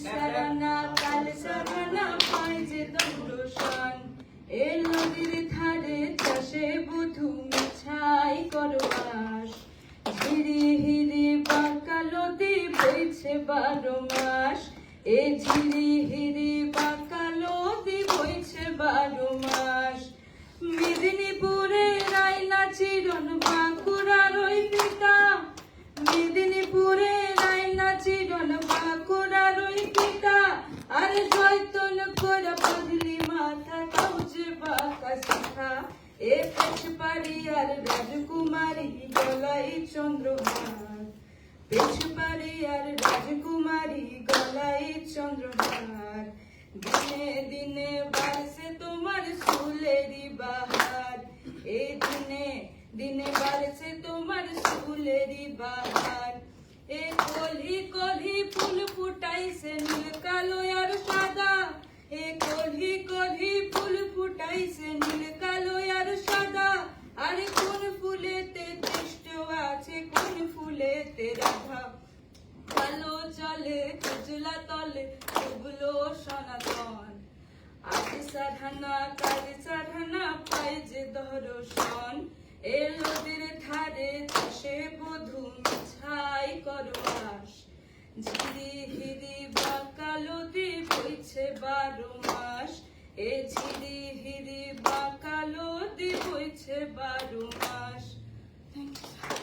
সারানা কাল সারানা পায় যে দর্শন এ নদীর ধারে চাষে বধূ মিছাই করবাস ঝিরি হিরি বাঁকা নদী বইছে 12 মাস এ ঝিরি হিরি বাঁকা নদী বইছে 12 মাস মেদিনীপুরে রায়না চিরন বাঁকুড়ার ওই পিতা মেদিনীপুরে রায়না চিরন বাঁকুড়ার ওই পিতা আর জয়তন করে বদলি মাথা কাউজে বাঁকা শিখা এ পেছপাড়ি আর রাজকুমারী গলায় চন্দ্রহার পেছপাড়ি আর রাজকুমারী গলায় চন্দ্রহার দিনে দিনে বাড়ছে তোমার ফুলেরই বাহার এই দিনে দিনে বাড়ছে তোমার ফুলেরই বাহার এ কলি কলি ফুল ফুটাইছে নীল কালো আর সাদা এ কলি কলি ফুল ফুটাইছে নীল কালো আর সাদা আরে কোন ফুলেতে দৃষ্ট আছে কোন ফুলেতে রাধা কালো চলে কুজলা তলে ডুবলো সনাতন আজ সাধনা কাল সাধনা পাই যে দর্শন এ নদীর ধারে চাষে বধূ মিছাই করবাস ঝিরি হিরি বাঁকা নদী বইছে 12 মাস এ ঝিরি হিরি বাঁকা নদী বইছে 12 মাস। Thank you.